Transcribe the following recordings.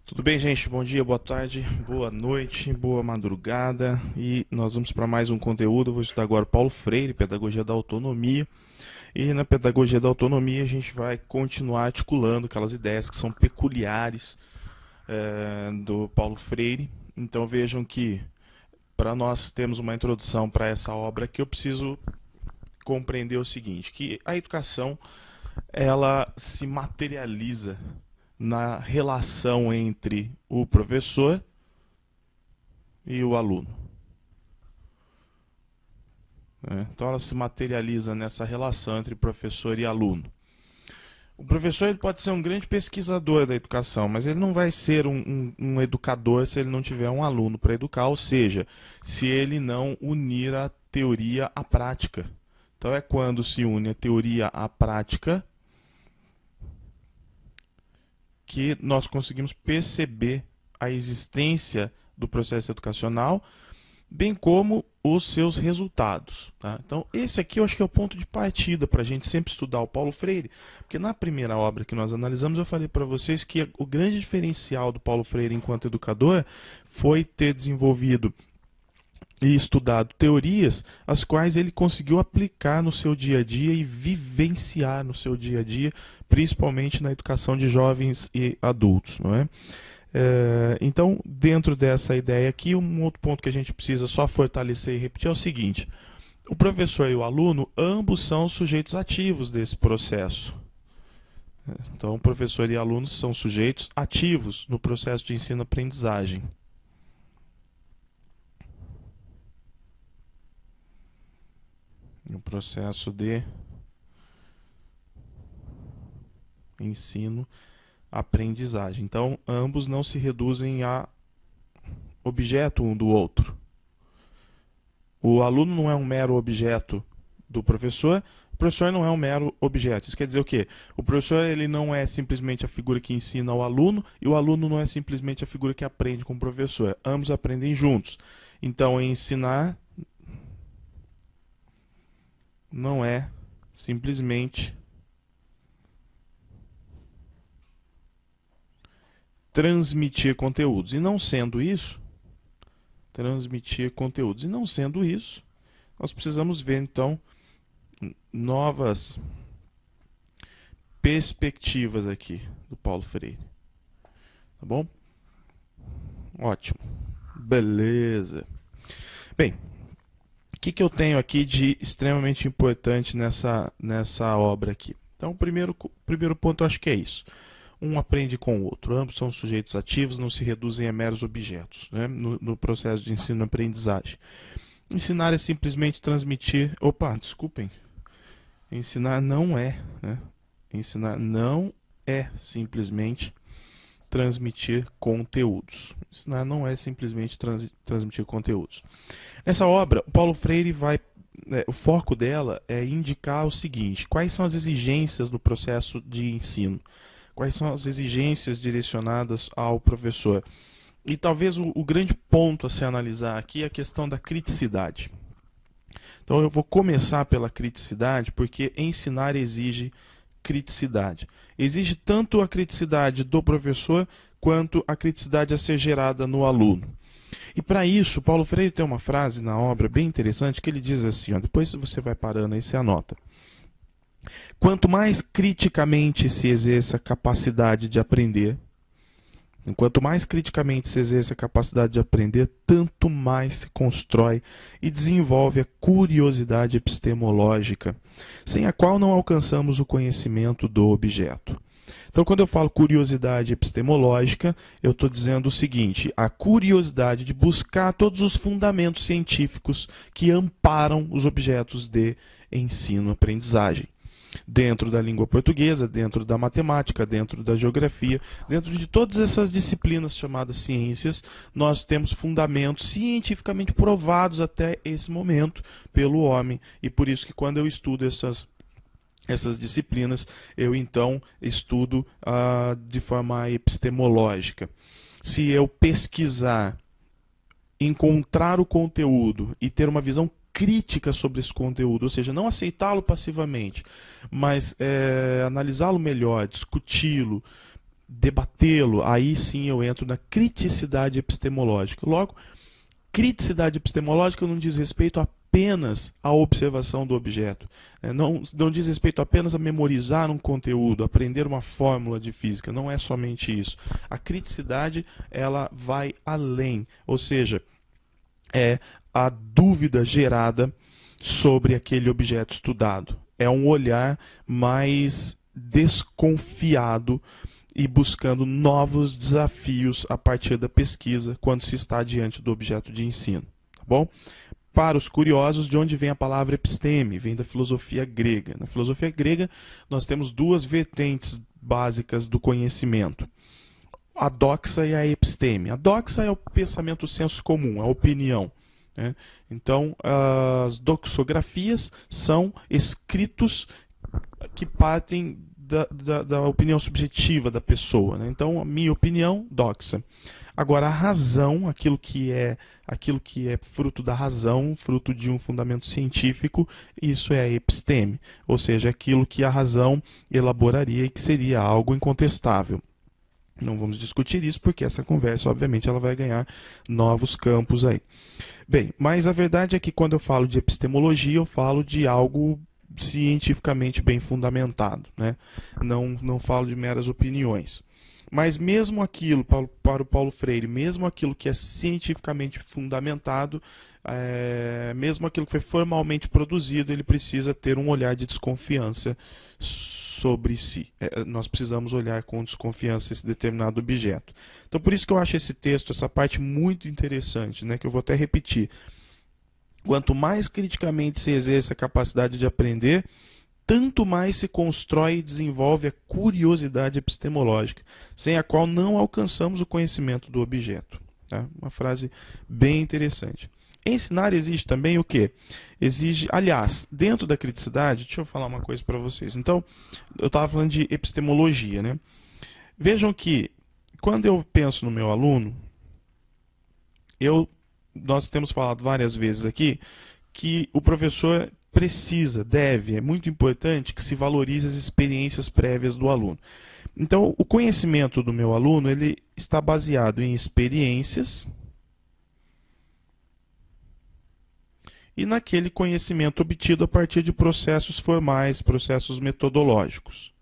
Tudo bem, gente? Bom dia, boa tarde, boa noite, boa madrugada. E nós vamos para mais um conteúdo. Eu vou estudar agora Paulo Freire, Pedagogia da Autonomia. E na Pedagogia da Autonomia a gente vai continuar articulando aquelas ideias que são peculiares do Paulo Freire. Então vejam que para nós termos uma introdução para essa obra aqui, eu preciso compreender o seguinte, que a educação ela se materializa na relação entre o professor e o aluno. Então ela se materializa nessa relação entre professor e aluno. O professor ele pode ser um grande pesquisador da educação, mas ele não vai ser um educador se ele não tiver um aluno para educar, ou seja, se ele não unir a teoria à prática. Então é quando se une a teoria à prática que nós conseguimos perceber a existência do processo educacional, bem como os seus resultados. Tá? Então, esse aqui eu acho que é o ponto de partida para a gente sempre estudar o Paulo Freire, porque na primeira obra que nós analisamos, eu falei para vocês que o grande diferencial do Paulo Freire enquanto educador foi ter desenvolvido e estudado teorias as quais ele conseguiu aplicar no seu dia a dia e vivenciar no seu dia a dia, principalmente na educação de jovens e adultos, não é? Então, dentro dessa ideia aqui, um outro ponto que a gente precisa só fortalecer e repetir é o seguinte: o professor e o aluno, ambos são sujeitos ativos desse processo. Então, o professor e aluno são sujeitos ativos no processo de ensino-aprendizagem. No processo de ensino-aprendizagem. Então, ambos não se reduzem a objeto um do outro. O aluno não é um mero objeto do professor, o professor não é um mero objeto. Isso quer dizer o quê? O professor ele não é simplesmente a figura que ensina ao aluno e o aluno não é simplesmente a figura que aprende com o professor. Ambos aprendem juntos. Então, ensinar não é simplesmente transmitir conteúdos. E não sendo isso, nós precisamos ver então novas perspectivas aqui do Paulo Freire. Tá bom? Ótimo. Beleza. Bem, o que eu tenho aqui de extremamente importante nessa obra aqui? Então, o primeiro ponto eu acho que é isso. Um aprende com o outro. Ambos são sujeitos ativos, não se reduzem a meros objetos, né? no processo de ensino-aprendizagem. Ensinar é simplesmente transmitir... Opa, desculpem. Ensinar não é. Né? Ensinar não é simplesmente transmitir conteúdos. Ensinar não é simplesmente transmitir conteúdos. Nessa obra, o Paulo Freire o foco dela é indicar o seguinte: quais são as exigências do processo de ensino? Quais são as exigências direcionadas ao professor? E talvez o grande ponto a se analisar aqui é a questão da criticidade. Então eu vou começar pela criticidade, porque ensinar exige criticidade. Exige tanto a criticidade do professor, quanto a criticidade a ser gerada no aluno. E para isso, Paulo Freire tem uma frase na obra bem interessante, que ele diz assim, depois você vai parando aí, você anota. Quanto mais criticamente se exerce a capacidade de aprender, tanto mais se constrói e desenvolve a curiosidade epistemológica, sem a qual não alcançamos o conhecimento do objeto. Então, quando eu falo curiosidade epistemológica, eu estou dizendo o seguinte: a curiosidade de buscar todos os fundamentos científicos que amparam os objetos de ensino-aprendizagem. Dentro da língua portuguesa, dentro da matemática, dentro da geografia, dentro de todas essas disciplinas chamadas ciências, nós temos fundamentos cientificamente provados até esse momento pelo homem. E por isso que quando eu estudo essas disciplinas, eu então estudo de forma epistemológica. Se eu pesquisar, encontrar o conteúdo e ter uma visão crítica sobre esse conteúdo, ou seja, não aceitá-lo passivamente, mas analisá-lo melhor, discuti-lo, debatê-lo, aí sim eu entro na criticidade epistemológica. Logo, criticidade epistemológica não diz respeito apenas à observação do objeto, né? Não diz respeito apenas a memorizar um conteúdo, aprender uma fórmula de física, não é somente isso. A criticidade, ela vai além, ou seja, é a dúvida gerada sobre aquele objeto estudado. É um olhar mais desconfiado e buscando novos desafios a partir da pesquisa quando se está diante do objeto de ensino. Tá bom? Para os curiosos, de onde vem a palavra episteme? Vem da filosofia grega. Na filosofia grega, nós temos duas vertentes básicas do conhecimento: a doxa e a episteme. A doxa é o pensamento senso comum, a opinião, né? Então, as doxografias são escritos que partem da opinião subjetiva da pessoa, né? Então, a minha opinião, doxa. Agora, a razão, aquilo que é fruto da razão, fruto de um fundamento científico, isso é a episteme, ou seja, aquilo que a razão elaboraria e que seria algo incontestável. Não vamos discutir isso porque essa conversa, obviamente, ela vai ganhar novos campos aí. Bem, mas a verdade é que quando eu falo de epistemologia, eu falo de algo cientificamente bem fundamentado, né? Não falo de meras opiniões. Mas mesmo aquilo, para o Paulo Freire, mesmo aquilo que é cientificamente fundamentado, mesmo aquilo que foi formalmente produzido, ele precisa ter um olhar de desconfiança sobre si. Nós precisamos olhar com desconfiança esse determinado objeto. Então, por isso que eu acho esse texto, essa parte muito interessante, né, que eu vou até repetir. Quanto mais criticamente se exerce a capacidade de aprender, tanto mais se constrói e desenvolve a curiosidade epistemológica, sem a qual não alcançamos o conhecimento do objeto. Tá? Uma frase bem interessante. Ensinar exige também o quê? Exige, aliás, dentro da criticidade, deixa eu falar uma coisa para vocês. Então, eu estava falando de epistemologia, né? Vejam que, quando eu penso no meu aluno, nós temos falado várias vezes aqui que o professor precisa, deve, é muito importante que se valorize as experiências prévias do aluno. Então, o conhecimento do meu aluno, ele está baseado em experiências e naquele conhecimento obtido a partir de processos formais, processos metodológicos.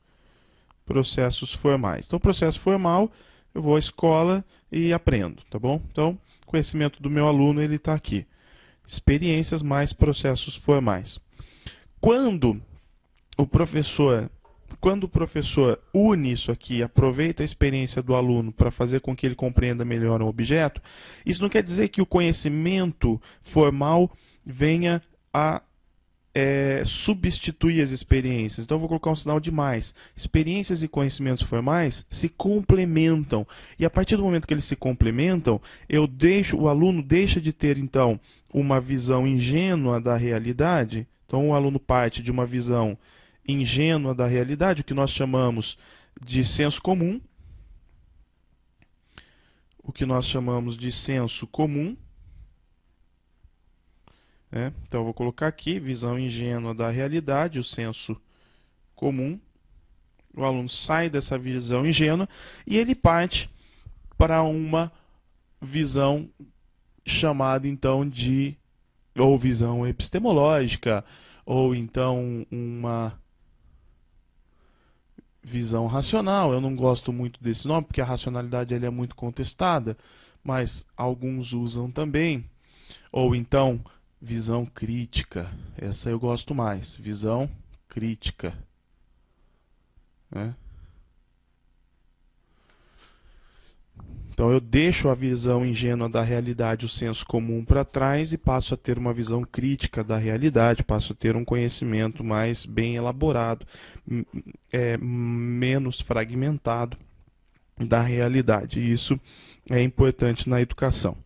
Processos formais. Então, processo formal, eu vou à escola e aprendo, tá bom? Então, o conhecimento do meu aluno, ele está aqui. Experiências mais processos formais. Quando o professor une isso aqui, aproveita a experiência do aluno para fazer com que ele compreenda melhor um objeto, isso não quer dizer que o conhecimento formal venha a substituir as experiências. Então eu vou colocar um sinal de mais. Experiências e conhecimentos formais se complementam. E a partir do momento que eles se complementam, o aluno deixa de ter, então, uma visão ingênua da realidade. Então o aluno parte de uma visão ingênua da realidade, o que nós chamamos de senso comum. O que nós chamamos de senso comum. Então eu vou colocar aqui, visão ingênua da realidade, o senso comum. O aluno sai dessa visão ingênua e ele parte para uma visão chamada então de ou visão epistemológica, ou então uma visão racional. Eu não gosto muito desse nome, porque a racionalidade ele é muito contestada, mas alguns usam também. Ou então visão crítica, essa eu gosto mais, visão crítica. Então eu deixo a visão ingênua da realidade, o senso comum para trás e passo a ter uma visão crítica da realidade, passo a ter um conhecimento mais bem elaborado, menos fragmentado da realidade. E isso é importante na educação.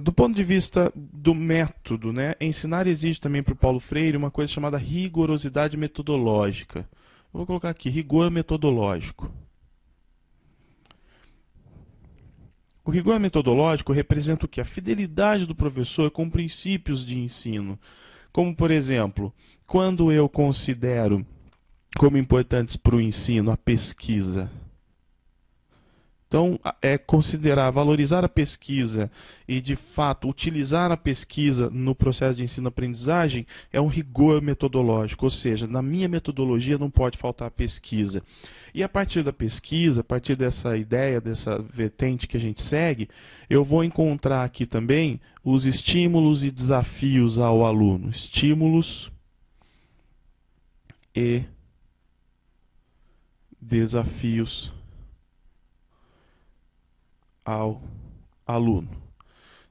Do ponto de vista do método, né, ensinar exige também para o Paulo Freire uma coisa chamada rigorosidade metodológica. Eu vou colocar aqui, rigor metodológico. O rigor metodológico representa o quê? A fidelidade do professor com princípios de ensino. Como, por exemplo, quando eu considero como importantes para o ensino a pesquisa, Então, é considerar, valorizar a pesquisa e, de fato, utilizar a pesquisa no processo de ensino-aprendizagem é um rigor metodológico, ou seja, na minha metodologia não pode faltar pesquisa. E a partir da pesquisa, a partir dessa ideia, dessa vertente que a gente segue, eu vou encontrar aqui também os estímulos e desafios ao aluno. Estímulos e desafios ao aluno.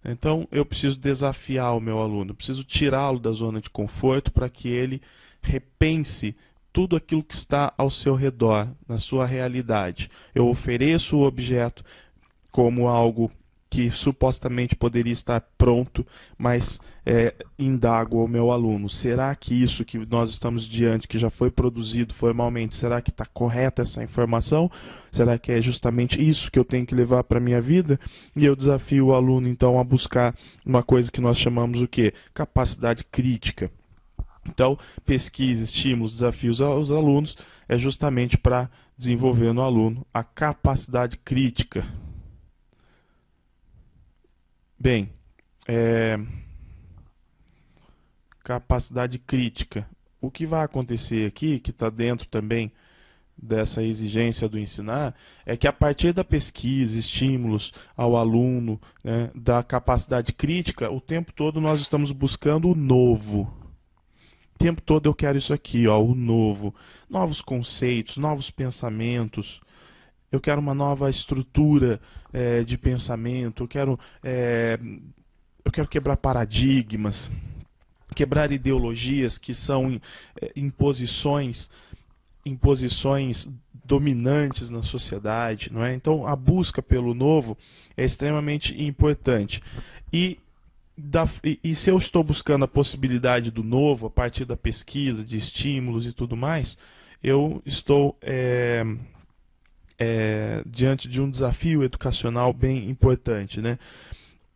Então, eu preciso desafiar o meu aluno, eu preciso tirá-lo da zona de conforto para que ele repense tudo aquilo que está ao seu redor, na sua realidade. Eu ofereço o objeto como algo que supostamente poderia estar pronto, mas indago ao meu aluno. Será que isso que nós estamos diante, que já foi produzido formalmente, será que está correta essa informação? Será que é justamente isso que eu tenho que levar para a minha vida? E eu desafio o aluno, então, a buscar uma coisa que nós chamamos o quê? Capacidade crítica. Então, pesquisa, estímulos, desafios aos alunos é justamente para desenvolver no aluno a capacidade crítica. Bem, capacidade crítica. O que vai acontecer aqui, que está dentro também dessa exigência do ensinar, é que a partir da pesquisa, estímulos ao aluno, né, da capacidade crítica, o tempo todo nós estamos buscando o novo. O tempo todo eu quero isso aqui, ó, o novo. Novos conceitos, novos pensamentos. Eu quero uma nova estrutura de pensamento, eu quero quebrar paradigmas, quebrar ideologias que são imposições dominantes na sociedade, não é? Então, a busca pelo novo é extremamente importante. E se eu estou buscando a possibilidade do novo a partir da pesquisa, de estímulos e tudo mais, eu estou diante de um desafio educacional bem importante, né?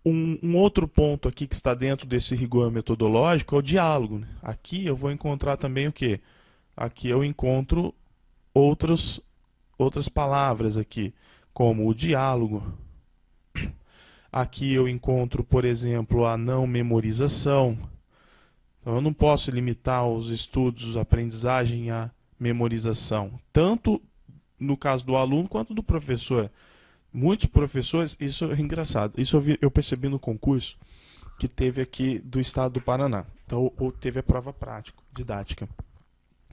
Um outro ponto aqui que está dentro desse rigor metodológico é o diálogo, né? Aqui eu vou encontrar também o quê? Aqui eu encontro outras palavras aqui, como o diálogo. Aqui eu encontro, por exemplo, a não memorização. Então, eu não posso limitar os estudos, a aprendizagem à memorização, tanto no caso do aluno quanto do professor. Muitos professores, isso é engraçado, isso eu percebi no concurso que teve aqui do estado do Paraná. Então, ou teve a prova prática, didática.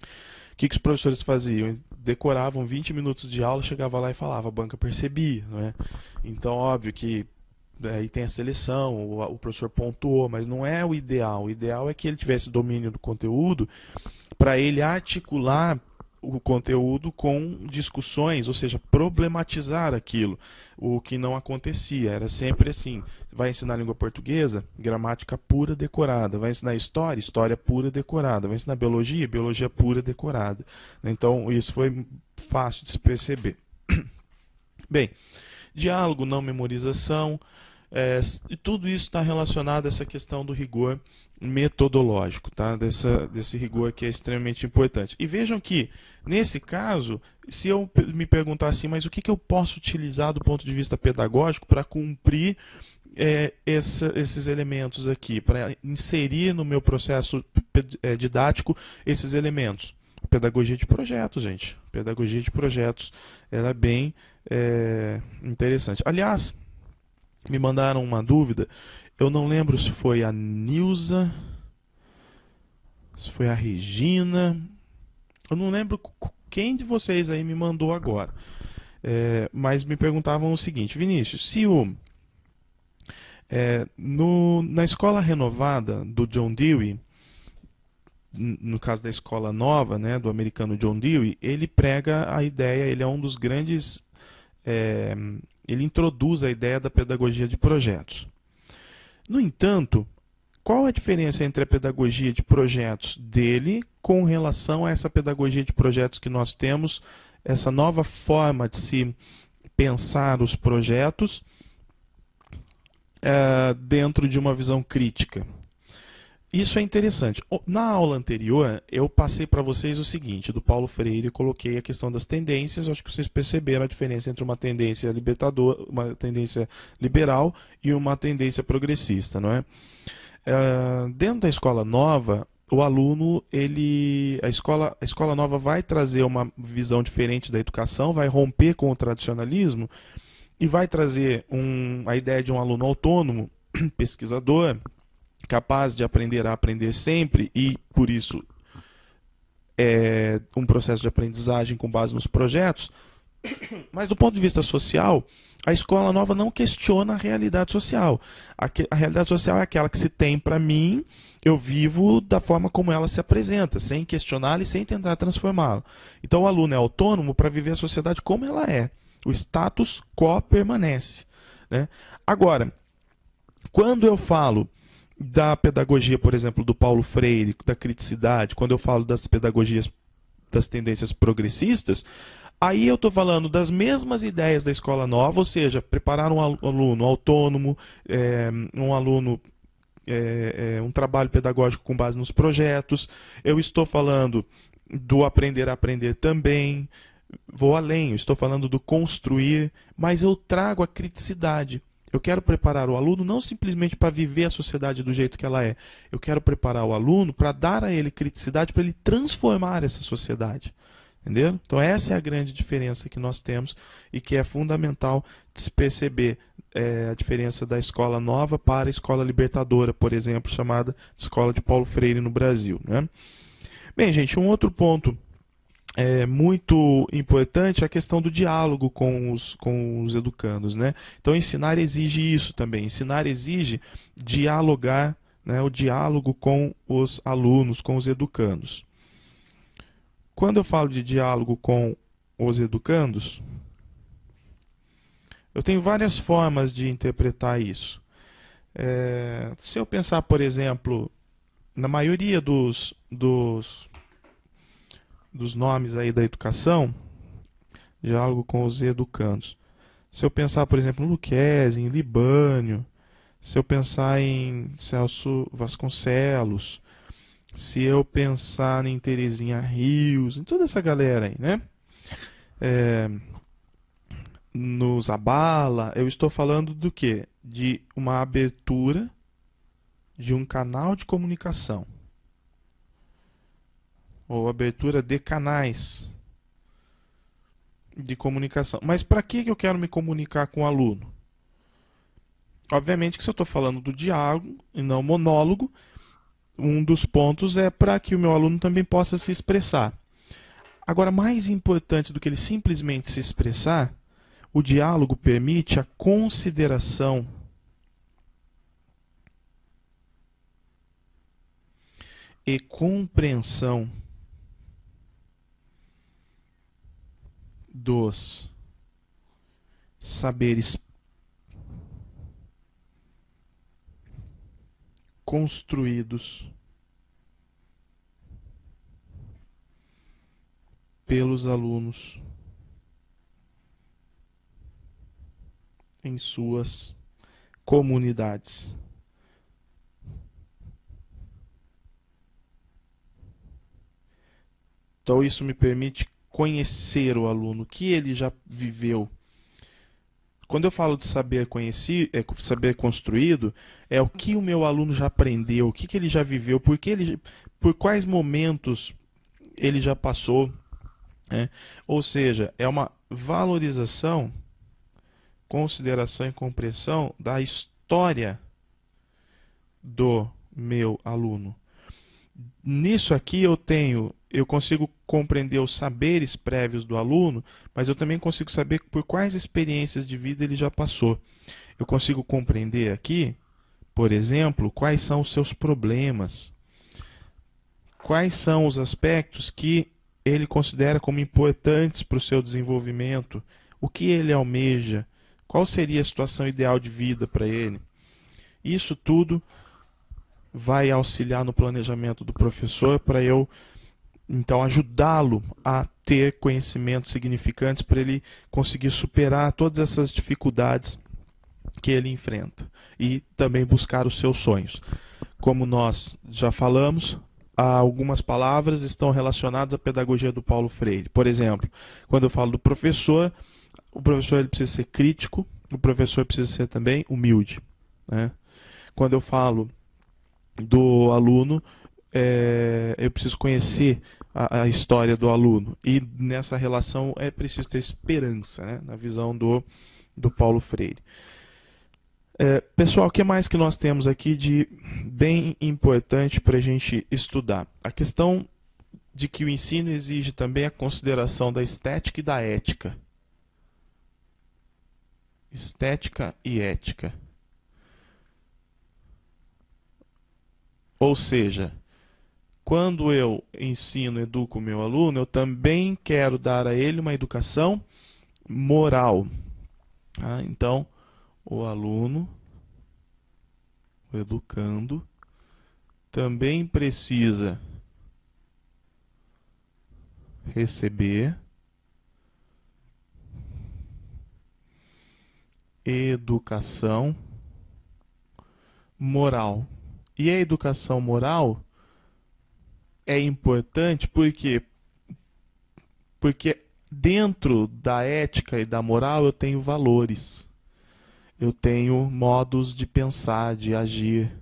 O que os professores faziam? Decoravam 20 minutos de aula, chegava lá e falava, a banca percebia, não é? Então, óbvio que aí tem a seleção, o professor pontuou, mas não é o ideal. O ideal é que ele tivesse domínio do conteúdo para ele articular o conteúdo com discussões, ou seja, problematizar aquilo, o que não acontecia, era sempre assim, vai ensinar língua portuguesa, gramática pura decorada, vai ensinar história, história pura decorada, vai ensinar biologia, biologia pura decorada. Então isso foi fácil de se perceber. Bem, diálogo, não memorização, e tudo isso está relacionado a essa questão do rigor metodológico, tá? Desse rigor que é extremamente importante. E vejam que, nesse caso, se eu me perguntar assim, mas o que eu posso utilizar do ponto de vista pedagógico para cumprir esses elementos aqui, para inserir no meu processo didático esses elementos? Pedagogia de projetos, gente. Pedagogia de projetos, ela é bem interessante. Aliás, me mandaram uma dúvida, eu não lembro se foi a Nilza, se foi a Regina, eu não lembro quem de vocês aí me mandou agora, mas me perguntavam o seguinte, Vinícius, se na escola renovada do John Dewey, no caso da escola nova, né, do americano John Dewey, ele prega a ideia, ele é um dos grandes... ele introduz a ideia da pedagogia de projetos. No entanto, qual a diferença entre a pedagogia de projetos dele com relação a essa pedagogia de projetos que nós temos, essa nova forma de se pensar os projetos dentro de uma visão crítica? Isso é interessante. Na aula anterior, eu passei para vocês o seguinte, do Paulo Freire, coloquei a questão das tendências. Acho que vocês perceberam a diferença entre uma tendência libertadora, uma tendência liberal e uma tendência progressista, não é? Dentro da escola nova, o aluno, a escola nova vai trazer uma visão diferente da educação, vai romper com o tradicionalismo e vai trazer a ideia de um aluno autônomo, pesquisador, capaz de aprender a aprender sempre e, por isso, um processo de aprendizagem com base nos projetos. Mas do ponto de vista social, a escola nova não questiona a realidade social. A realidade social é aquela que se tem para mim, eu vivo da forma como ela se apresenta, sem questioná-la e sem tentar transformá-la. Então o aluno é autônomo para viver a sociedade como ela é. O status quo permanece, né? Agora, quando eu falo da pedagogia, por exemplo, do Paulo Freire, da criticidade, quando eu falo das pedagogias, das tendências progressistas, aí eu estou falando das mesmas ideias da escola nova, ou seja, preparar um aluno autônomo, um aluno, um trabalho pedagógico com base nos projetos. Eu estou falando do aprender a aprender também, vou além, eu estou falando do construir, mas eu trago a criticidade. Eu quero preparar o aluno não simplesmente para viver a sociedade do jeito que ela é. Eu quero preparar o aluno para dar a ele criticidade, para ele transformar essa sociedade. Entendeu? Então essa é a grande diferença que nós temos e que é fundamental de se perceber a diferença da escola nova para a escola libertadora, por exemplo, chamada Escola de Paulo Freire no Brasil, né? Bem, gente, um outro ponto muito importante é a questão do diálogo com os educandos, né? Então ensinar exige isso também. Ensinar exige dialogar, né, o diálogo com os alunos, com os educandos. Quando eu falo de diálogo com os educandos, eu tenho várias formas de interpretar isso. Se eu pensar, por exemplo, na maioria dos nomes aí da educação, diálogo com os educandos. Se eu pensar, por exemplo, no Luquezzi, em Libânio, se eu pensar em Celso Vasconcelos, se eu pensar em Terezinha Rios, em toda essa galera aí, né? No Zabala, eu estou falando do quê? De uma abertura de um canal de comunicação. Ou abertura de canais de comunicação. Mas para que eu quero me comunicar com o aluno? Obviamente que se eu estou falando do diálogo e não monólogo, um dos pontos é para que o meu aluno também possa se expressar. Agora, mais importante do que ele simplesmente se expressar, o diálogo permite a consideração e compreensão dos saberes construídos pelos alunos em suas comunidades. Então isso me permite conhecer o aluno, o que ele já viveu. Quando eu falo de saber conhecer, saber construído, é o que o meu aluno já aprendeu, o que ele já viveu, por quais momentos ele já passou, né? Ou seja, é uma valorização, consideração e compreensão da história do meu aluno. Nisso aqui eu consigo compreender os saberes prévios do aluno, mas eu também consigo saber por quais experiências de vida ele já passou. Eu consigo compreender aqui, por exemplo, quais são os seus problemas, quais são os aspectos que ele considera como importantes para o seu desenvolvimento, o que ele almeja, qual seria a situação ideal de vida para ele. Isso tudo vai auxiliar no planejamento do professor para eu, então, ajudá-lo a ter conhecimentos significantes para ele conseguir superar todas essas dificuldades que ele enfrenta e também buscar os seus sonhos. como nós já falamos, algumas palavras estão relacionadas à pedagogia do Paulo Freire. Por exemplo, quando eu falo do professor, o professor ele precisa ser crítico, o professor precisa ser também humilde, né? Quando eu falo do aluno, eu preciso conhecer a história do aluno. E nessa relação é preciso ter esperança, né? Na visão do Paulo Freire. Pessoal, o que mais que nós temos aqui de bem importante para a gente estudar? A questão de que o ensino exige também a consideração da estética e da ética. Estética e ética. Ou seja, quando eu ensino, educo o meu aluno, eu também quero dar a ele uma educação moral. Então, o aluno, o educando, também precisa receber educação moral. E a educação moral é importante porque dentro da ética e da moral eu tenho valores. Eu tenho modos de pensar, de agir.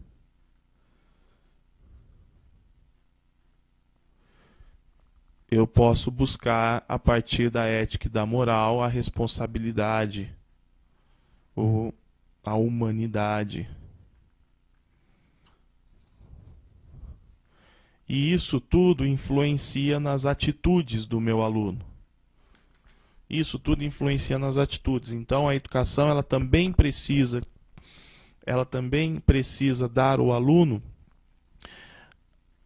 Eu posso buscar, a partir da ética e da moral, a responsabilidade ou a humanidade. E isso tudo influencia nas atitudes do meu aluno. Isso tudo influencia nas atitudes. Então a educação ela também precisa dar ao aluno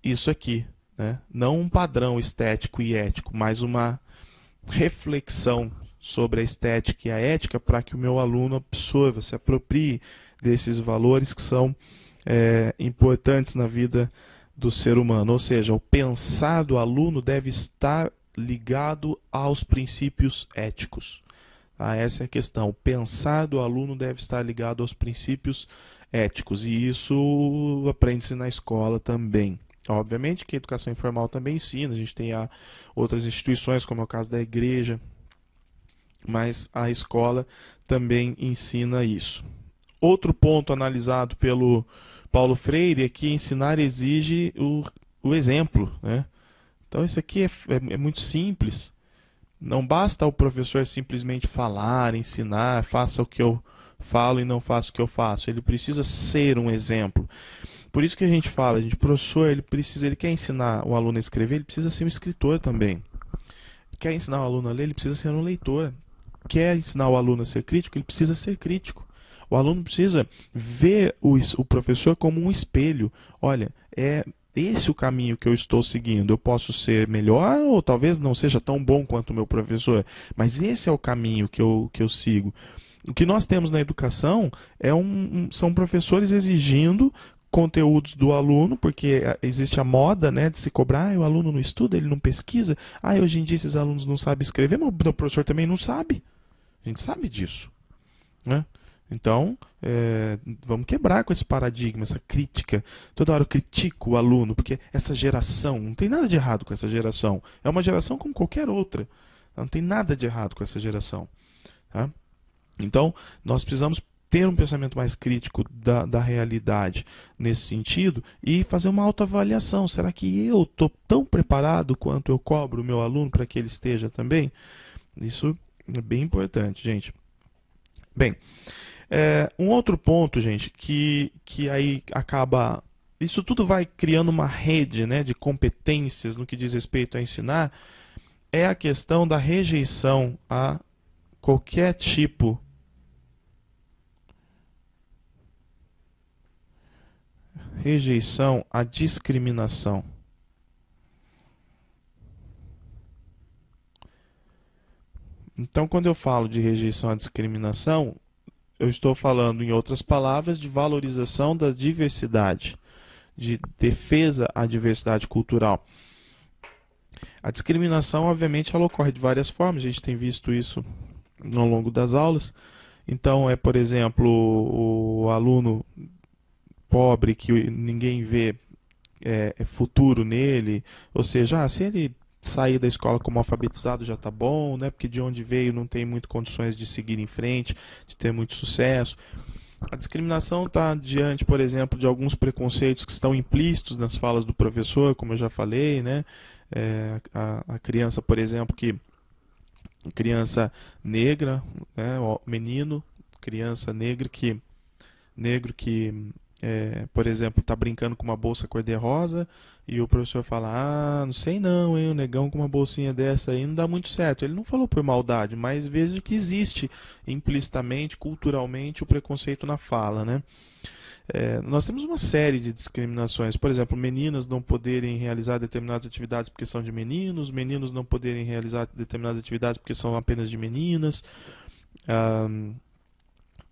isso aqui, né? Não um padrão estético e ético, mas uma reflexão sobre a estética e a ética para que o meu aluno absorva, se aproprie desses valores que são importantes na vida do ser humano. Ou seja, o pensar do aluno deve estar ligado aos princípios éticos. Essa é a questão. O pensar do aluno deve estar ligado aos princípios éticos. E isso aprende-se na escola também. Obviamente que a educação informal também ensina. A gente tem outras instituições, como é o caso da igreja. Mas a escola também ensina isso. Outro ponto analisado pelo Paulo Freire é que ensinar exige o exemplo, né? Então isso aqui é muito simples. Não basta o professor simplesmente falar, ensinar, faça o que eu falo e não faça o que eu faço. Ele precisa ser um exemplo. Por isso que a gente fala, o professor ele quer ensinar o aluno a escrever, ele precisa ser um escritor também. Quer ensinar o aluno a ler, ele precisa ser um leitor. Quer ensinar o aluno a ser crítico, ele precisa ser crítico. O aluno precisa ver o professor como um espelho. Olha, é esse o caminho que eu estou seguindo. Eu posso ser melhor ou talvez não seja tão bom quanto o meu professor, mas esse é o caminho que eu sigo. O que nós temos na educação são professores exigindo conteúdos do aluno, porque existe a moda, né, de se cobrar, o aluno não estuda, ele não pesquisa, hoje em dia esses alunos não sabem escrever, mas o professor também não sabe. A gente sabe disso, né? Então, vamos quebrar com esse paradigma, essa crítica. Toda hora eu critico o aluno, porque essa geração, não tem nada de errado com essa geração. É uma geração como qualquer outra. Não tem nada de errado com essa geração. Tá? Então, nós precisamos ter um pensamento mais crítico da realidade nesse sentido e fazer uma autoavaliação. Será que eu estou tão preparado quanto eu cobro o meu aluno para que ele esteja também? Isso é bem importante, gente. Bem, um outro ponto, gente, que aí acaba... Isso tudo vai criando uma rede, né, de competências no que diz respeito a ensinar, é a questão da rejeição a qualquer tipo à discriminação. Então, quando eu falo de rejeição à discriminação, eu estou falando, em outras palavras, de valorização da diversidade, de defesa à diversidade cultural. A discriminação, obviamente, ela ocorre de várias formas, a gente tem visto isso ao longo das aulas. Então, por exemplo, o aluno pobre que ninguém vê futuro nele, ou seja, se ele sair da escola como alfabetizado já está bom, né? Porque de onde veio não tem muito condições de seguir em frente, de ter muito sucesso. A discriminação está diante, por exemplo, de alguns preconceitos que estão implícitos nas falas do professor, como eu já falei, né? A criança, por exemplo, criança negra, né? Menino, criança negro que por exemplo, está brincando com uma bolsa cor-de-rosa e o professor fala, não sei não, hein, o negão com uma bolsinha dessa aí não dá muito certo. Ele não falou por maldade, mas veja que existe implicitamente, culturalmente, o preconceito na fala, né? Nós temos uma série de discriminações, por exemplo, meninas não poderem realizar determinadas atividades porque são de meninos, meninos não poderem realizar determinadas atividades porque são apenas de meninas.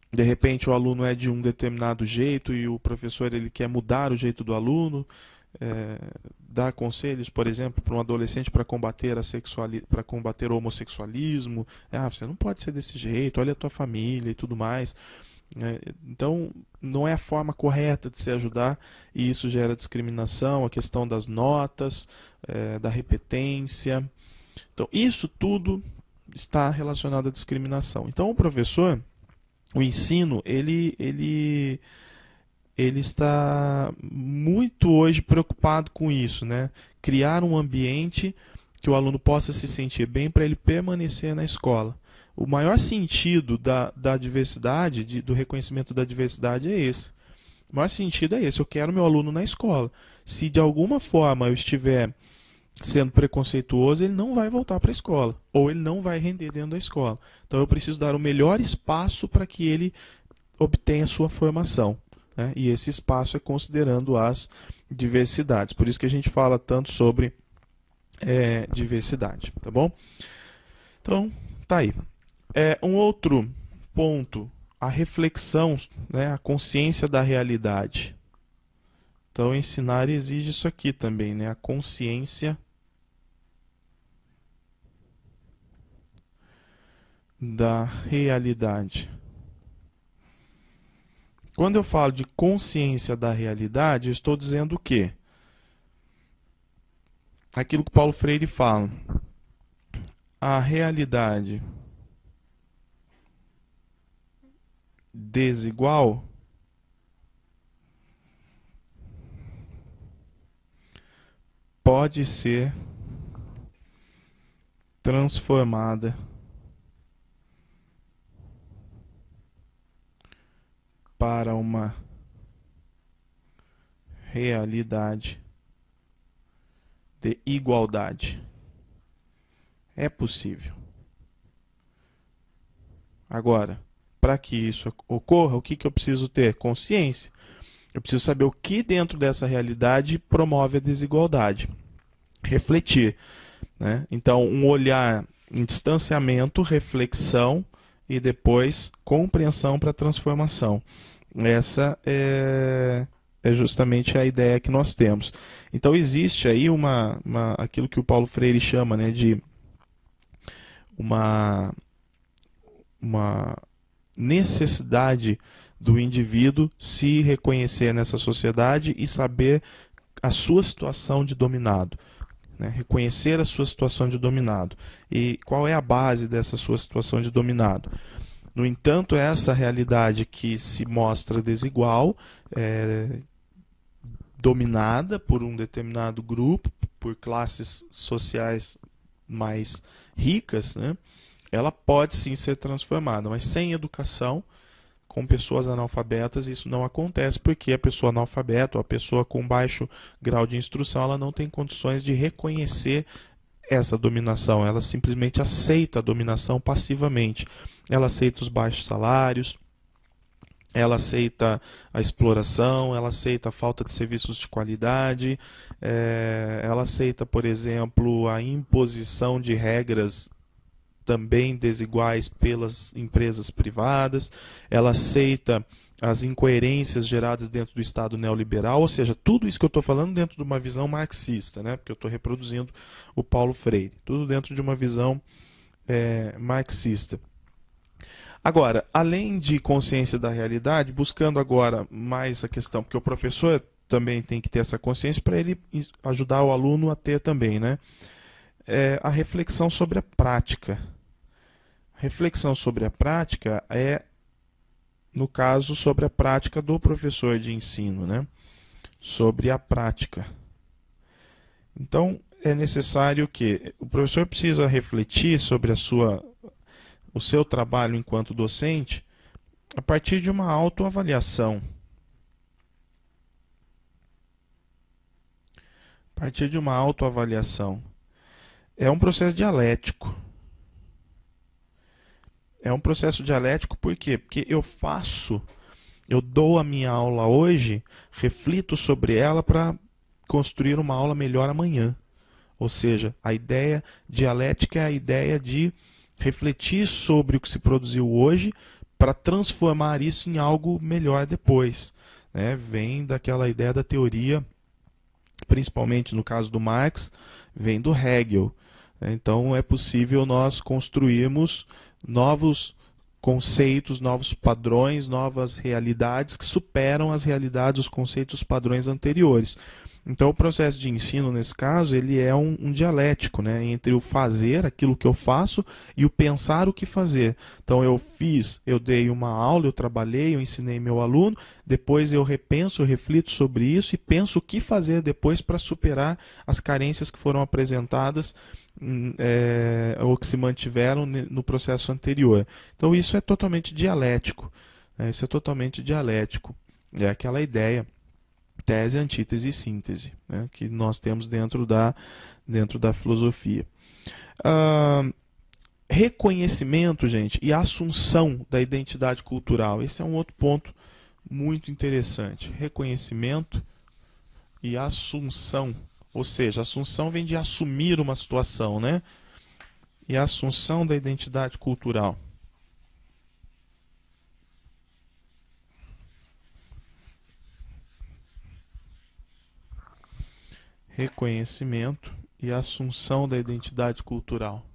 De repente o aluno é de um determinado jeito e o professor ele quer mudar o jeito do aluno, dar conselhos, por exemplo, para um adolescente para combater para combater o homossexualismo. Você não pode ser desse jeito, olha a tua família e tudo mais. Então, não é a forma correta de se ajudar e isso gera discriminação, a questão das notas, da repetência. Então, isso tudo está relacionado à discriminação. Então, o ensino, ele está muito hoje preocupado com isso, né? Criar um ambiente que o aluno possa se sentir bem para ele permanecer na escola. O maior sentido da diversidade, do reconhecimento da diversidade é esse. O maior sentido é esse. Eu quero meu aluno na escola. Se de alguma forma eu estiver sendo preconceituoso, ele não vai voltar para a escola, ou ele não vai render dentro da escola. Então eu preciso dar o melhor espaço para que ele obtenha a sua formação, né? E esse espaço é considerando as diversidades. Por isso que a gente fala tanto sobre diversidade, tá bom? Então, tá aí. Um outro ponto, a reflexão, né? A consciência da realidade. Então, ensinar exige isso aqui também, né? A consciência da realidade. Quando eu falo de consciência da realidade, eu estou dizendo o quê? Aquilo que Paulo Freire fala. A realidade desigual pode ser transformada para uma realidade de igualdade. É possível. Agora, para que isso ocorra, o que eu preciso ter? Consciência. Eu preciso saber o que dentro dessa realidade promove a desigualdade. Refletir, né? Então, um olhar em distanciamento, reflexão e depois compreensão para transformação. Essa é justamente a ideia que nós temos. Então existe aí aquilo que o Paulo Freire chama, né, de uma necessidade do indivíduo se reconhecer nessa sociedade e saber a sua situação de dominado. Né? Reconhecer a sua situação de dominado. E qual é a base dessa sua situação de dominado? No entanto, essa realidade que se mostra desigual, dominada por um determinado grupo, por classes sociais mais ricas, né? Ela pode sim ser transformada, mas sem educação, com pessoas analfabetas, isso não acontece, porque a pessoa analfabeta ou a pessoa com baixo grau de instrução, ela não tem condições de reconhecer essa dominação, ela simplesmente aceita a dominação passivamente. Ela aceita os baixos salários, ela aceita a exploração, ela aceita a falta de serviços de qualidade, ela aceita, por exemplo, a imposição de regras também desiguais pelas empresas privadas, ela aceita as incoerências geradas dentro do Estado neoliberal, ou seja, tudo isso que eu estou falando dentro de uma visão marxista, né? Porque eu estou reproduzindo o Paulo Freire, tudo dentro de uma visão marxista. Agora, além de consciência da realidade, buscando agora mais a questão, porque o professor também tem que ter essa consciência para ele ajudar o aluno a ter também, né? A reflexão sobre a prática. Reflexão sobre a prática é, no caso, sobre a prática do professor de ensino, né? Sobre a prática. Então, é necessário que o professor precisa refletir sobre o seu trabalho enquanto docente a partir de uma autoavaliação. A partir de uma autoavaliação. É um processo dialético. É um processo dialético por quê? Porque eu dou a minha aula hoje, reflito sobre ela para construir uma aula melhor amanhã. Ou seja, a ideia dialética é a ideia de refletir sobre o que se produziu hoje para transformar isso em algo melhor depois. Né? Vem daquela ideia da teoria, principalmente no caso do Marx, vem do Hegel. Então é possível nós construirmos novos conceitos, novos padrões, novas realidades que superam as realidades, os conceitos, os padrões anteriores. Então o processo de ensino, nesse caso, ele é um dialético, né, entre o fazer, aquilo que eu faço, e o pensar o que fazer. Então eu dei uma aula, eu trabalhei, eu ensinei meu aluno, depois eu repenso, eu reflito sobre isso e penso o que fazer depois para superar as carências que foram apresentadas ou que se mantiveram no processo anterior. Então isso é totalmente dialético. Isso é totalmente dialético. É aquela ideia tese, antítese e síntese, né, que nós temos dentro da filosofia. Reconhecimento, gente, e assunção da identidade cultural. Esse é um outro ponto muito interessante. Reconhecimento e assunção. Ou seja, assunção vem de assumir uma situação, né? E a assunção da identidade cultural. Reconhecimento e assunção da identidade cultural.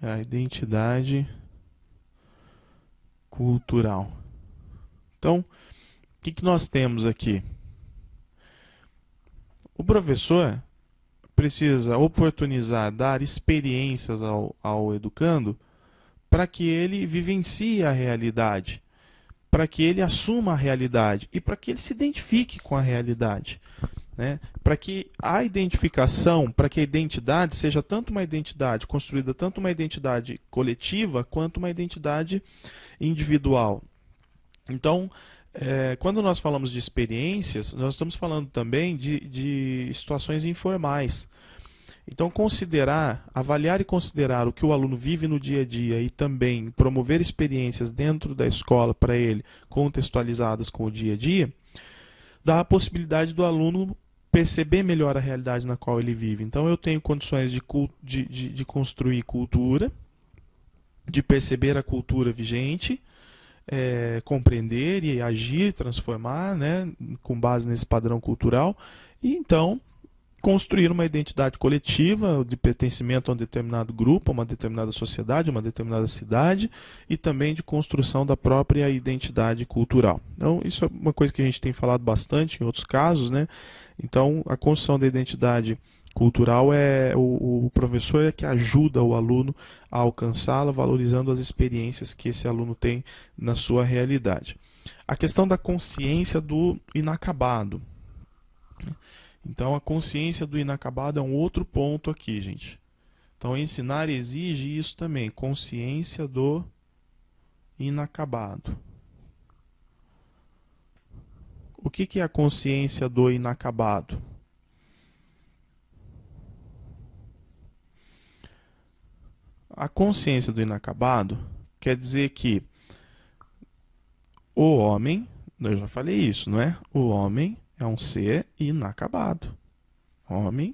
A identidade cultural. Então, o que nós temos aqui? O professor precisa oportunizar, dar experiências ao educando para que ele vivencie a realidade, para que ele assuma a realidade e para que ele se identifique com a realidade. Né? Para que a identificação, para que a identidade seja tanto uma identidade construída, tanto uma identidade coletiva, quanto uma identidade individual. Então, quando nós falamos de experiências, nós estamos falando também de situações informais. Então, avaliar e considerar o que o aluno vive no dia a dia e também promover experiências dentro da escola para ele, contextualizadas com o dia a dia, dá a possibilidade do aluno perceber melhor a realidade na qual ele vive. Então, eu tenho condições de construir cultura, de perceber a cultura vigente, compreender e agir, transformar, né, com base nesse padrão cultural, e então construir uma identidade coletiva de pertencimento a um determinado grupo, a uma determinada sociedade, a uma determinada cidade, e também de construção da própria identidade cultural. Então, isso é uma coisa que a gente tem falado bastante em outros casos, né? Então, a construção da identidade cultural o professor que ajuda o aluno a alcançá-la, valorizando as experiências que esse aluno tem na sua realidade. A questão da consciência do inacabado. Então, a consciência do inacabado é um outro ponto aqui, gente. Então, ensinar exige isso também, consciência do inacabado. O que é a consciência do inacabado? A consciência do inacabado quer dizer que o homem, eu já falei isso, não é? O homem é um ser inacabado. Homem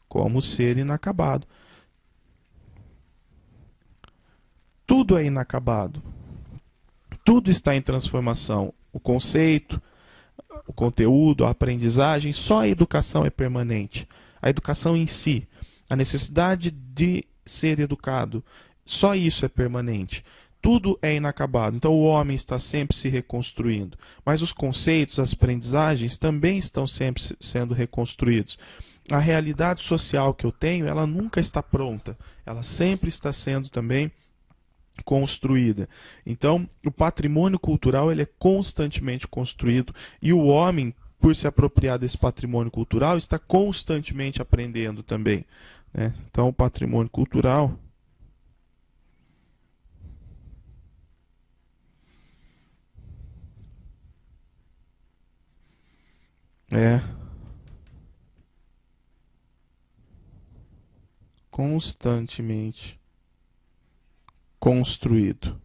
como ser inacabado. tudo é inacabado. Tudo está em transformação. O conceito, o conteúdo, a aprendizagem, só a educação é permanente. A educação em si, a necessidade de ser educado, só isso é permanente. Tudo é inacabado. Então o homem está sempre se reconstruindo. Mas os conceitos, as aprendizagens também estão sempre sendo reconstruídos. A realidade social que eu tenho, ela nunca está pronta. Ela sempre está sendo também construída. Então, o patrimônio cultural ele é constantemente construído e o homem, por se apropriar desse patrimônio cultural, está constantemente aprendendo também, né? Então, o patrimônio cultural é constantemente construído.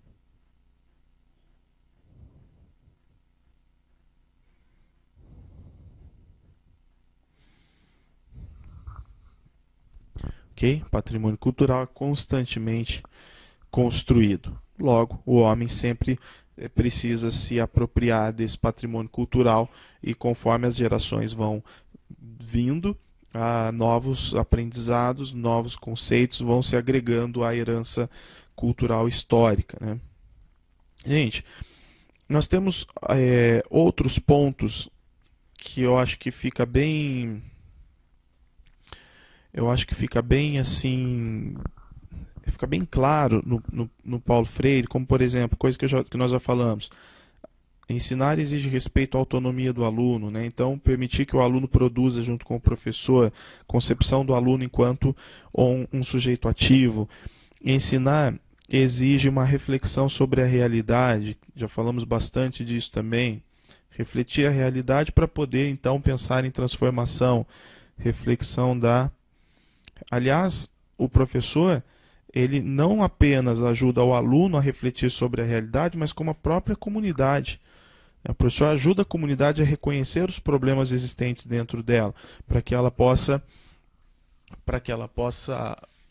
Ok? Patrimônio cultural é constantemente construído. Logo, o homem sempre precisa se apropriar desse patrimônio cultural e conforme as gerações vão vindo, novos aprendizados, novos conceitos vão se agregando à herança cultural histórica, né? Gente, nós temos outros pontos que eu acho que fica bem assim, fica bem claro no Paulo Freire, como por exemplo, coisa que nós já falamos. Ensinar exige respeito à autonomia do aluno, né? Então, permitir que o aluno produza junto com o professor, concepção do aluno enquanto um sujeito ativo. Ensinar exige uma reflexão sobre a realidade, já falamos bastante disso também. Refletir a realidade para poder, então, pensar em transformação, reflexão da... Aliás, o professor, ele não apenas ajuda o aluno a refletir sobre a realidade, mas como a própria comunidade. O professor ajuda a comunidade a reconhecer os problemas existentes dentro dela, para que ela possa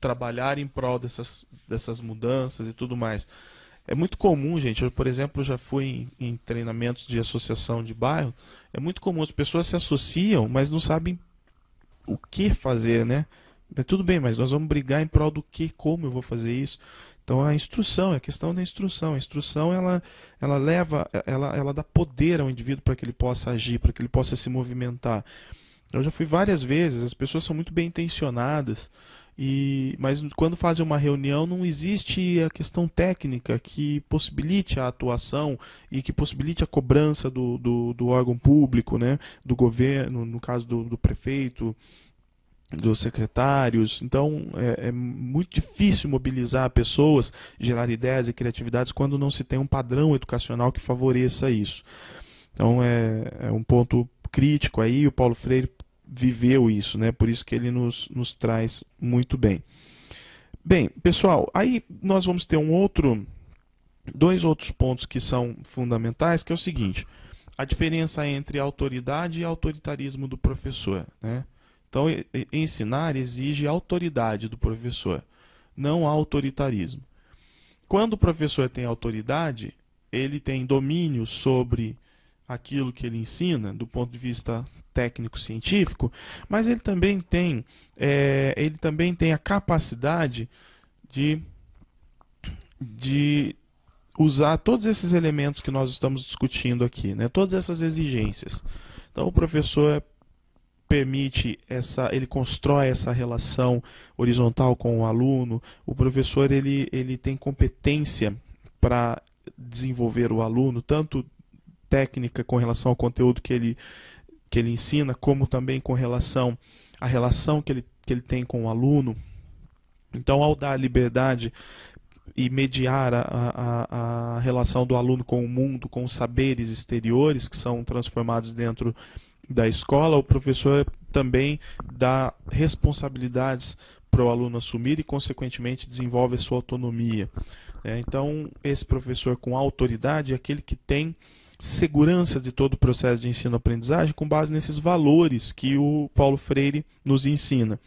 trabalhar em prol dessas mudanças e tudo mais. É muito comum, gente, eu, por exemplo, já fui em treinamentos de associação de bairro, é muito comum, as pessoas se associam, mas não sabem o que fazer, né? Tudo bem, mas nós vamos brigar em prol do que, como eu vou fazer isso? Então a instrução, é a questão da instrução. A instrução ela dá poder ao indivíduo para que ele possa agir, para que ele possa se movimentar. Eu já fui várias vezes, as pessoas são muito bem intencionadas, mas quando fazem uma reunião não existe a questão técnica que possibilite a atuação e que possibilite a cobrança do órgão público, né, do governo, no caso do prefeito, dos secretários. Então é muito difícil mobilizar pessoas, gerar ideias e criatividades quando não se tem um padrão educacional que favoreça isso. Então é um ponto crítico aí, o Paulo Freire viveu isso, né? Por isso que ele nos traz muito bem. Bem, pessoal, aí nós vamos ter dois outros pontos que são fundamentais, que é o seguinte: a diferença entre autoridade e autoritarismo do professor, né? Então, ensinar exige autoridade do professor, não autoritarismo. Quando o professor tem autoridade, ele tem domínio sobre aquilo que ele ensina, do ponto de vista técnico-científico, mas ele também tem a capacidade de usar todos esses elementos que nós estamos discutindo aqui, né? Todas essas exigências. Então, o professor ele constrói essa relação horizontal com o aluno. O professor ele tem competência para desenvolver o aluno, tanto técnica com relação ao conteúdo que ele ensina, como também com relação à relação que ele tem com o aluno. Então, ao dar liberdade e mediar a relação do aluno com o mundo, com os saberes exteriores que são transformados dentro da escola, o professor também dá responsabilidades para o aluno assumir e, consequentemente, desenvolve a sua autonomia. Então, esse professor com autoridade é aquele que tem segurança de todo o processo de ensino-aprendizagem com base nesses valores que o Paulo Freire nos ensina.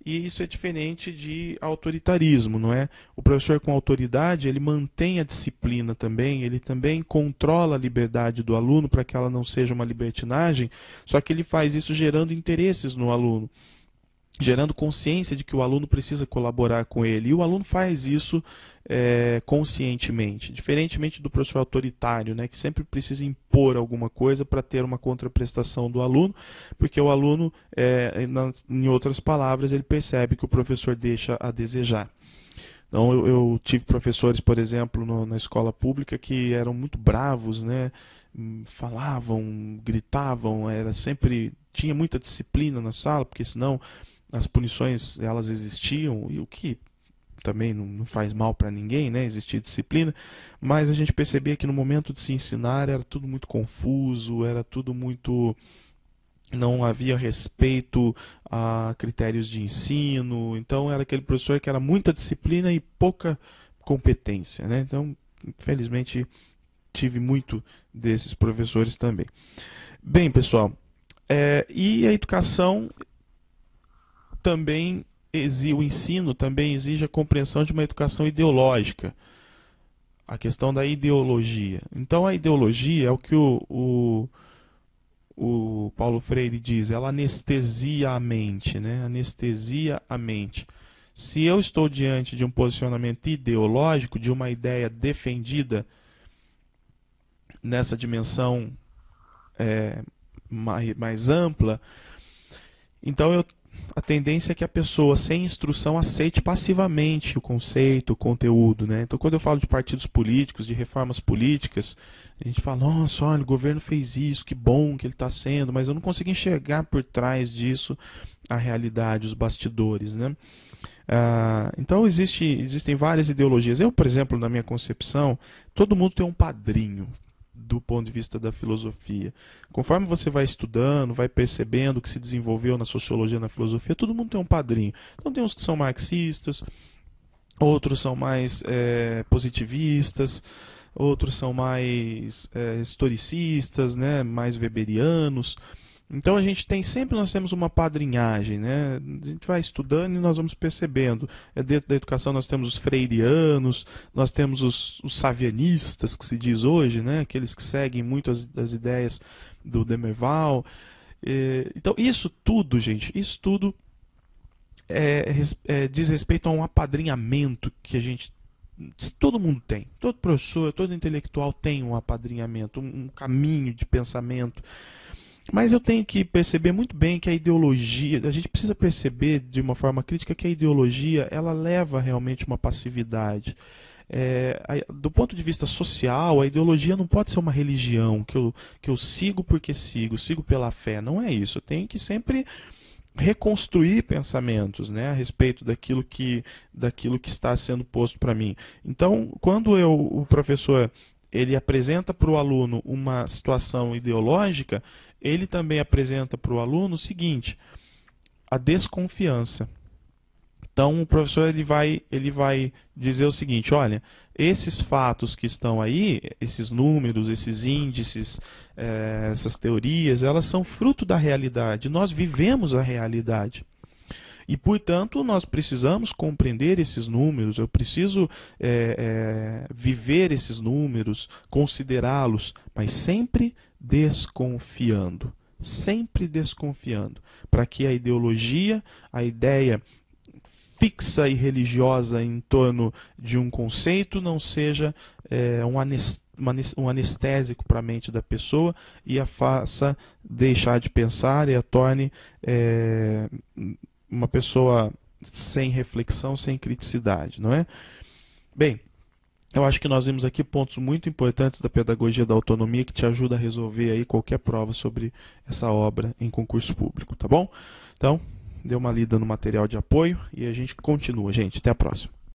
E isso é diferente de autoritarismo, não é? O professor com autoridade, ele mantém a disciplina também, ele também controla a liberdade do aluno para que ela não seja uma libertinagem, só que ele faz isso gerando interesses no aluno, gerando consciência de que o aluno precisa colaborar com ele. E o aluno faz isso conscientemente, diferentemente do professor autoritário, né, que sempre precisa impor alguma coisa para ter uma contraprestação do aluno, porque o aluno, em outras palavras, ele percebe que o professor deixa a desejar. Então, eu tive professores, por exemplo, na escola pública que eram muito bravos, né, falavam, gritavam, tinha muita disciplina na sala, porque senão as punições elas existiam, e o que também não faz mal para ninguém, né, existir disciplina, mas a gente percebia que no momento de se ensinar era tudo muito confuso, era tudo muito... não havia respeito a critérios de ensino, então era aquele professor que era muita disciplina e pouca competência, né? Então, infelizmente, tive muito desses professores também. Bem, pessoal, e a educação também o ensino também exige a compreensão de uma educação ideológica, a questão da ideologia. Então a ideologia é o que o Paulo Freire diz, ela anestesia a mente, né? Anestesia a mente. Se eu estou diante de um posicionamento ideológico, de uma ideia defendida nessa dimensão mais ampla, então a tendência é que a pessoa sem instrução aceite passivamente o conceito, o conteúdo, né? Então, quando eu falo de partidos políticos, de reformas políticas, a gente fala, nossa, olha, o governo fez isso, que bom que ele está sendo, mas eu não consigo enxergar por trás disso a realidade, os bastidores, né? Então, existem várias ideologias. Eu, por exemplo, na minha concepção, todo mundo tem um padrinho do ponto de vista da filosofia. Conforme você vai estudando, vai percebendo o que se desenvolveu na sociologia, na filosofia, todo mundo tem um padrinho. Então tem uns que são marxistas, outros são mais positivistas, outros são mais historicistas, né, mais weberianos. Então nós temos uma padrinhagem, né? A gente vai estudando e nós vamos percebendo. Dentro da educação nós temos os freirianos, nós temos os savianistas, que se diz hoje, né? Aqueles que seguem muito as ideias do Demerval. Então isso tudo, gente, diz respeito a um apadrinhamento que todo mundo tem. Todo professor, todo intelectual tem um apadrinhamento, um caminho de pensamento. Mas eu tenho que perceber muito bem que a ideologia, a gente precisa perceber de uma forma crítica que a ideologia, ela leva realmente uma passividade. Do ponto de vista social, a ideologia não pode ser uma religião que eu sigo porque sigo pela fé. Não é isso. Eu tenho que sempre reconstruir pensamentos, né, a respeito daquilo que está sendo posto para mim. Então, quando o professor ele apresenta para o aluno uma situação ideológica, ele também apresenta para o aluno o seguinte, a desconfiança. Então o professor ele vai dizer o seguinte, olha, esses fatos que estão aí, esses números, esses índices, essas teorias, elas são fruto da realidade. Nós vivemos a realidade. E, portanto, nós precisamos compreender esses números, eu preciso viver esses números, considerá-los, mas sempre desconfiando, para que a ideologia, a ideia fixa e religiosa em torno de um conceito não seja um anestésico para a mente da pessoa e a faça deixar de pensar e a torne uma pessoa sem reflexão, sem criticidade, não é? Bem, eu acho que nós vimos aqui pontos muito importantes da pedagogia da autonomia que te ajuda a resolver aí qualquer prova sobre essa obra em concurso público, tá bom? Então, dê uma lida no material de apoio e a gente continua, gente. Até a próxima.